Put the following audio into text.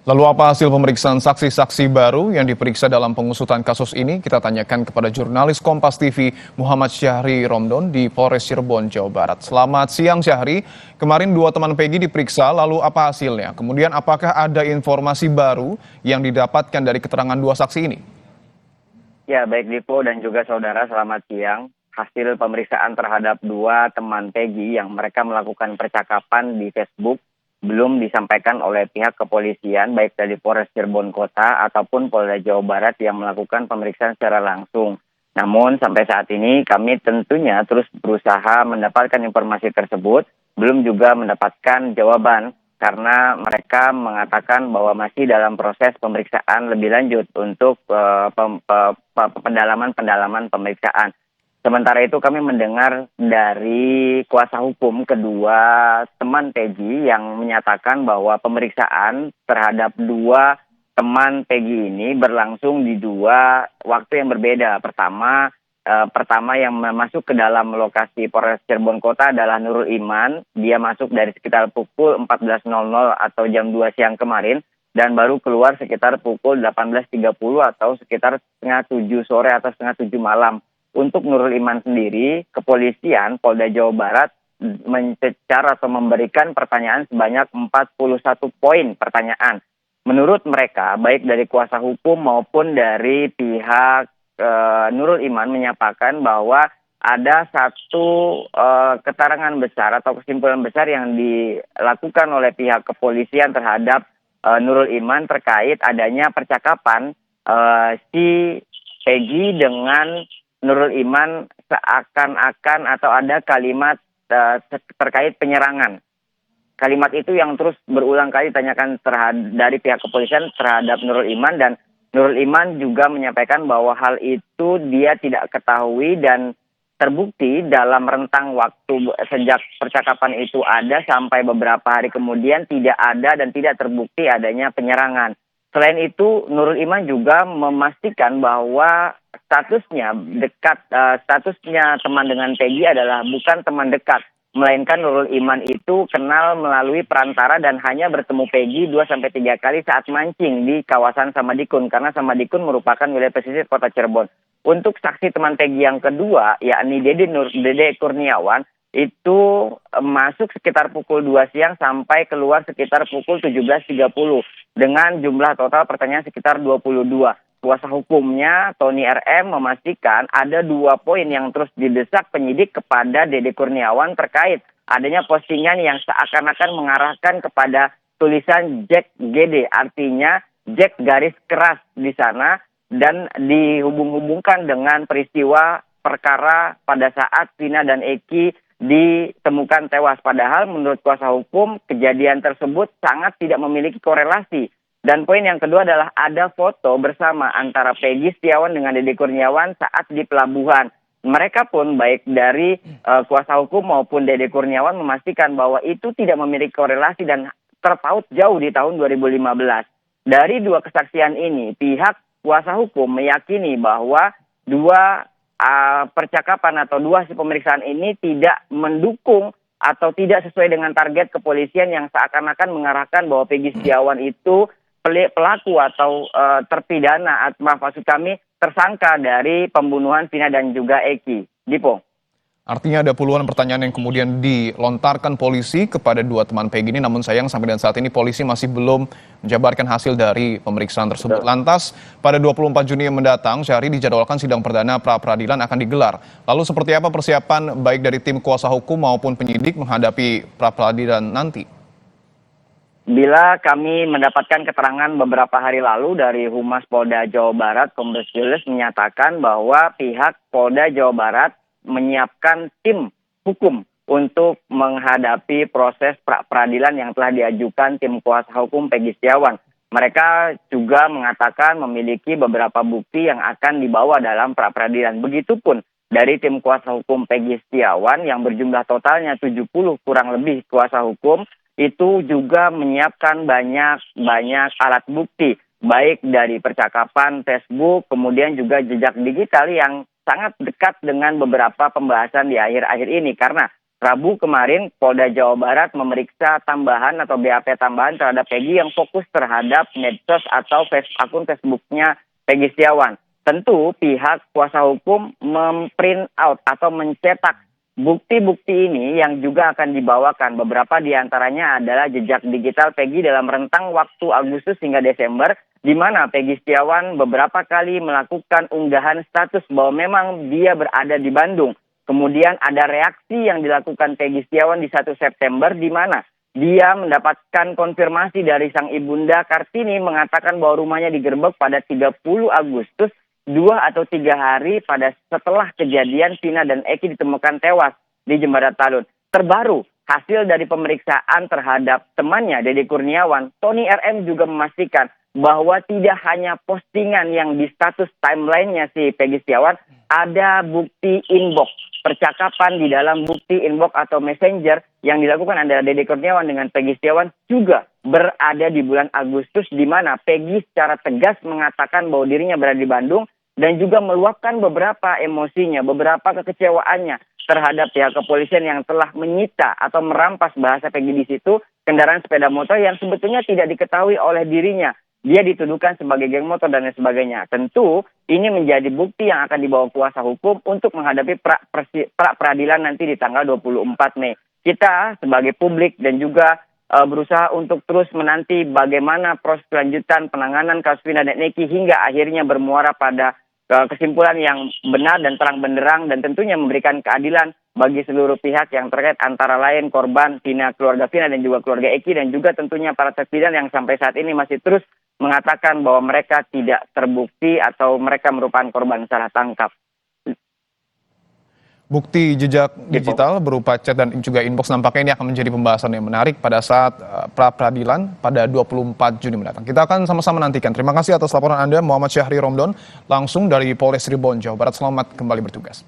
Lalu apa hasil pemeriksaan saksi-saksi baru yang diperiksa dalam pengusutan kasus ini? Kita tanyakan kepada jurnalis Kompas TV Muhammad Syahri Romdon di Polres Cirebon, Jawa Barat. Selamat siang Syahri, kemarin dua teman Peggy diperiksa, lalu apa hasilnya? Kemudian apakah ada informasi baru yang didapatkan dari keterangan dua saksi ini? Ya, baik Dipo dan juga saudara, selamat siang. Hasil pemeriksaan terhadap dua teman Peggy yang mereka melakukan percakapan di Facebook belum disampaikan oleh pihak kepolisian, baik dari Polres Cirebon Kota ataupun Polda Jawa Barat yang melakukan pemeriksaan secara langsung. Namun sampai saat ini kami tentunya terus berusaha mendapatkan informasi tersebut, belum juga mendapatkan jawaban karena mereka mengatakan bahwa masih dalam proses pemeriksaan lebih lanjut untuk pendalaman pemeriksaan. Sementara itu kami mendengar dari kuasa hukum kedua teman Peggy yang menyatakan bahwa pemeriksaan terhadap dua teman Peggy ini berlangsung di dua waktu yang berbeda. Pertama yang masuk ke dalam lokasi Polres Cirebon Kota adalah Nurul Iman. Dia masuk dari sekitar pukul 14.00 atau jam 2 siang kemarin dan baru keluar sekitar pukul 18.30 atau sekitar setengah 7 sore atau setengah 7 malam. Untuk Nurul Iman sendiri, kepolisian Polda Jawa Barat mencecar atau memberikan pertanyaan sebanyak 41 poin pertanyaan. Menurut mereka, baik dari kuasa hukum maupun dari pihak Nurul Iman menyatakan bahwa ada satu keterangan besar atau kesimpulan besar yang dilakukan oleh pihak kepolisian terhadap Nurul Iman terkait adanya percakapan si Peggy dengan Nurul Iman seakan-akan atau ada kalimat terkait penyerangan. Kalimat itu yang terus berulang kali ditanyakan dari pihak kepolisian terhadap Nurul Iman, dan Nurul Iman juga menyampaikan bahwa hal itu dia tidak ketahui dan terbukti dalam rentang waktu sejak percakapan itu ada sampai beberapa hari kemudian tidak ada dan tidak terbukti adanya penyerangan. Selain itu, Nurul Iman juga memastikan bahwa statusnya teman dengan Peggy adalah bukan teman dekat, melainkan Nurul Iman itu kenal melalui perantara dan hanya bertemu Peggy 2-3 kali saat mancing di kawasan Samadikun, karena Samadikun merupakan wilayah pesisir Kota Cirebon. Untuk saksi teman Peggy yang kedua, yakni Dede Kurniawan, itu masuk sekitar pukul 2 siang sampai keluar sekitar pukul 17.30 dengan jumlah total pertanyaan sekitar 22. Kuasa hukumnya Tony RM memastikan ada 2 poin yang terus didesak penyidik kepada Dede Kurniawan terkait adanya postingan yang seakan-akan mengarahkan kepada tulisan Jack GD, artinya Jack garis keras di sana, dan dihubung-hubungkan dengan peristiwa perkara pada saat Vina dan Eki ditemukan tewas. Padahal menurut kuasa hukum kejadian tersebut sangat tidak memiliki korelasi. Dan poin yang kedua adalah ada foto bersama antara Peggy Setiawan dengan Dede Kurniawan saat di pelabuhan. Mereka pun baik dari kuasa hukum maupun Dede Kurniawan memastikan bahwa itu tidak memiliki korelasi dan terpaut jauh di tahun 2015. Dari dua kesaksian ini, pihak kuasa hukum meyakini bahwa dua percakapan atau dua hasil pemeriksaan ini tidak mendukung atau tidak sesuai dengan target kepolisian yang seakan-akan mengarahkan bahwa Peggy Setiawan itu pelaku atau terpidana, maksud kami tersangka dari pembunuhan Vina dan juga Eki. Dipo. Artinya ada puluhan pertanyaan yang kemudian dilontarkan polisi kepada dua teman Peggy ini, namun sayang sampai dan saat ini polisi masih belum menjabarkan hasil dari pemeriksaan tersebut. Betul. Lantas, pada 24 Juni yang mendatang, Syahri dijadwalkan sidang perdana pra-peradilan akan digelar. Lalu seperti apa persiapan baik dari tim kuasa hukum maupun penyidik menghadapi pra-peradilan nanti? Bila kami mendapatkan keterangan beberapa hari lalu dari Humas Polda Jawa Barat, Kombes Julius menyatakan bahwa pihak Polda Jawa Barat menyiapkan tim hukum untuk menghadapi proses pra-peradilan yang telah diajukan tim kuasa hukum Peggy Setiawan. Mereka juga mengatakan memiliki beberapa bukti yang akan dibawa dalam pra-peradilan. Begitupun dari tim kuasa hukum Peggy Setiawan yang berjumlah totalnya 70 kurang lebih kuasa hukum, itu juga menyiapkan banyak alat bukti, baik dari percakapan Facebook, kemudian juga jejak digital yang sangat dekat dengan beberapa pembahasan di akhir-akhir ini. Karena Rabu kemarin Polda Jawa Barat memeriksa tambahan atau BAP tambahan terhadap Peggy yang fokus terhadap medsos atau akun Facebooknya Peggy Setiawan. Tentu pihak kuasa hukum memprint out atau mencetak bukti-bukti ini yang juga akan dibawakan. Beberapa diantaranya adalah jejak digital Peggy dalam rentang waktu Agustus hingga Desember, di mana Peggy Setiawan beberapa kali melakukan unggahan status bahwa memang dia berada di Bandung. Kemudian ada reaksi yang dilakukan Peggy Setiawan di 1 September, di mana dia mendapatkan konfirmasi dari sang ibunda Kartini mengatakan bahwa rumahnya digerebek pada 30 Agustus, 2 atau 3 hari setelah kejadian Vina dan Eki ditemukan tewas di Jembatan Talun. Terbaru, hasil dari pemeriksaan terhadap temannya, Deddy Kurniawan, Tony RM juga memastikan bahwa tidak hanya postingan yang di status timeline-nya si Peggy Setiawan, ada bukti inbox, percakapan di dalam bukti inbox atau messenger yang dilakukan antara Deddy Kurniawan dengan Peggy Setiawan juga berada di bulan Agustus, di mana Peggy secara tegas mengatakan bahwa dirinya berada di Bandung dan juga meluapkan beberapa emosinya, beberapa kekecewaannya terhadap pihak kepolisian yang telah menyita atau merampas bahasa Peggy di situ kendaraan sepeda motor yang sebetulnya tidak diketahui oleh dirinya. Dia dituduhkan sebagai geng motor dan lain sebagainya. Tentu ini menjadi bukti yang akan dibawa kuasa hukum untuk menghadapi pra peradilan nanti di tanggal 24 Mei. Kita sebagai publik dan juga berusaha untuk terus menanti bagaimana proses kelanjutan penanganan kasus Vina dan Eki hingga akhirnya bermuara pada kesimpulan yang benar dan terang benderang dan tentunya memberikan keadilan bagi seluruh pihak yang terkait, antara lain korban Vina, keluarga Vina dan juga keluarga Eki, dan juga tentunya para terpidana yang sampai saat ini masih terus mengatakan bahwa mereka tidak terbukti atau mereka merupakan korban salah tangkap. Bukti jejak digital berupa chat dan juga inbox nampaknya ini akan menjadi pembahasan yang menarik pada saat pra-peradilan pada 24 Juni mendatang. Kita akan sama-sama nantikan. Terima kasih atas laporan Anda, Muhammad Syahri Romdon, langsung dari Polres Cirebon, Jawa Barat. Selamat kembali bertugas.